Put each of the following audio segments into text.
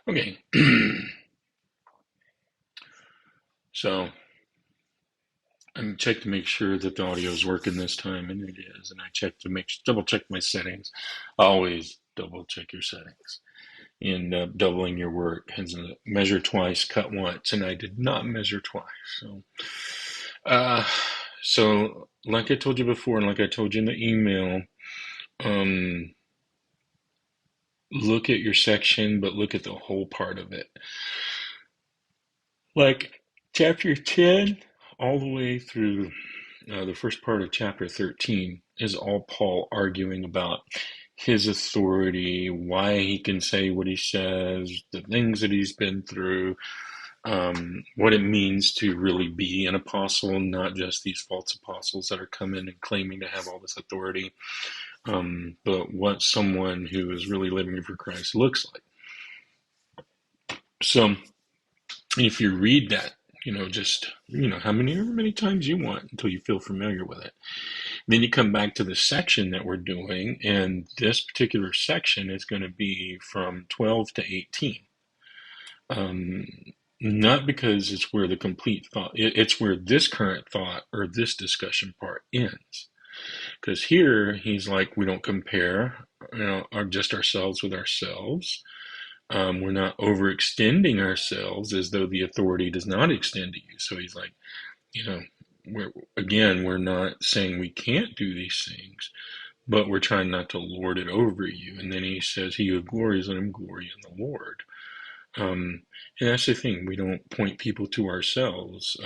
Okay, so I checked to make sure that the audio is working this time, and it is. And I checked to double check my settings. Always double check your settings. And doubling your work has a measure twice, cut once, and I did not measure twice. Uh, so like I told you before, and like I told you in the email, um, look at your section, but look at the whole part of it. Like chapter 10, all the way through the first part of chapter 13 is all Paul arguing about his authority, why he can say what he says, the things that he's been through, what it means to really be an apostle, not just these false apostles that are coming and claiming to have all this authority, but what someone who is really living for Christ looks like. So if you read that, just, however many times you want until you feel familiar with it. Then you come back to the section that we're doing, and this particular section is going to be from 12 to 18. Um, Not because it's where the complete thought, it's where this current thought or this discussion part ends. Because here he's like, we don't compare, just ourselves with ourselves. We're not overextending ourselves as though the authority does not extend to you. So he's like, you know, we're not saying we can't do these things, but we're trying not to lord it over you. And then he says, he who glories, let him glory in the Lord. And that's the thing. We don't point people to ourselves.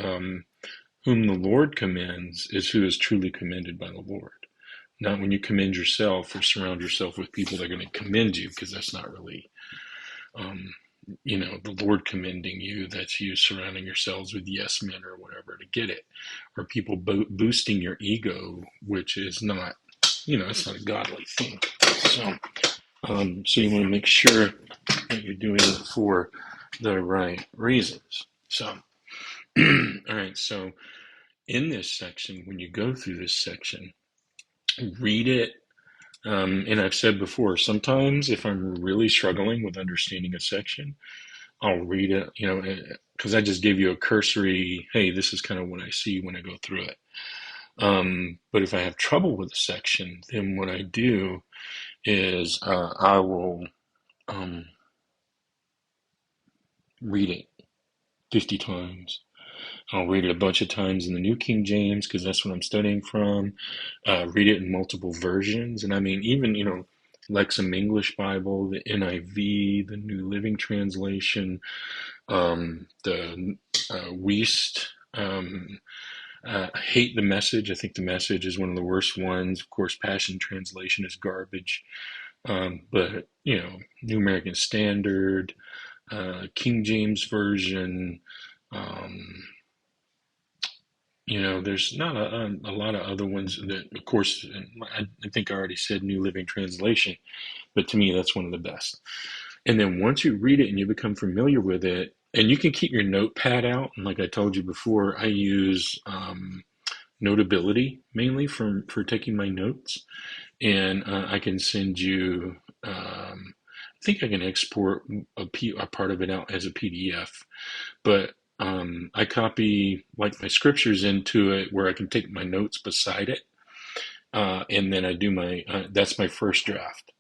Whom the Lord commends is who is truly commended by the Lord. Not when you commend yourself or surround yourself with people that are going to commend you, because that's not really, um, the Lord commending you. That's you surrounding yourselves with yes men or whatever to get it, or people boosting your ego, which is not, it's not a godly thing. So, so you want to make sure that you're doing it for the right reasons. So, all right. So in this section, when you go through this section, read it. And I've said before, sometimes if I'm really struggling with understanding a section, I'll read it, because I just gave you a cursory, hey, this is kind of what I see when I go through it. But if I have trouble with a section, then what I do is I will um, read it 50 times. I'll read it a bunch of times in the New King James because that's what I'm studying from. Read it in multiple versions. And I mean, even, Lexham English Bible, the NIV, the New Living Translation, the Wuest. I hate the Message. I think the Message is one of the worst ones. Of course, Passion Translation is garbage. But, New American Standard, King James Version, um, there's not a lot of other ones that, of course, I think I already said New Living Translation, but to me, that's one of the best. And then once you read it and you become familiar with it, and you can keep your notepad out. And like I told you before, I use Notability mainly for taking my notes. And I can send you, I think I can export a part of it out as a PDF. But I copy like my scriptures into it where I can take my notes beside it. And then I do that's my first draft.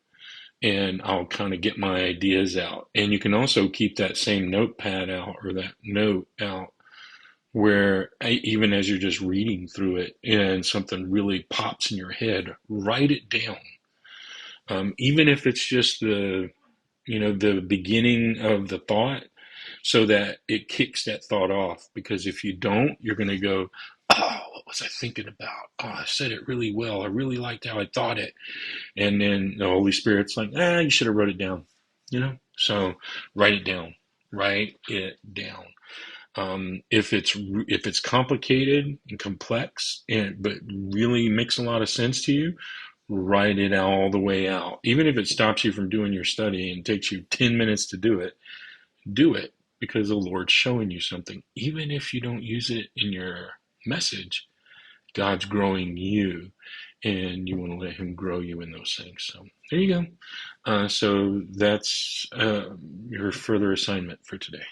And I'll kind of get my ideas out. And you can also keep that same notepad out or that note out where even as you're just reading through it and something really pops in your head, write it down. Even if it's just the beginning of the thought, so that it kicks that thought off. Because if you don't, you're going to go, oh, what was I thinking about? Oh, I said it really well. I really liked how I thought it. And then the Holy Spirit's like, you should have wrote it down, So write it down. Write it down. If it's complicated and complex, but really makes a lot of sense to you, write it all the way out. Even if it stops you from doing your study and takes you 10 minutes to do it because the Lord's showing you something. Even if you don't use it in your message, God's growing you. and you want to let Him grow you in those things. So there you go. So that's your further assignment for today.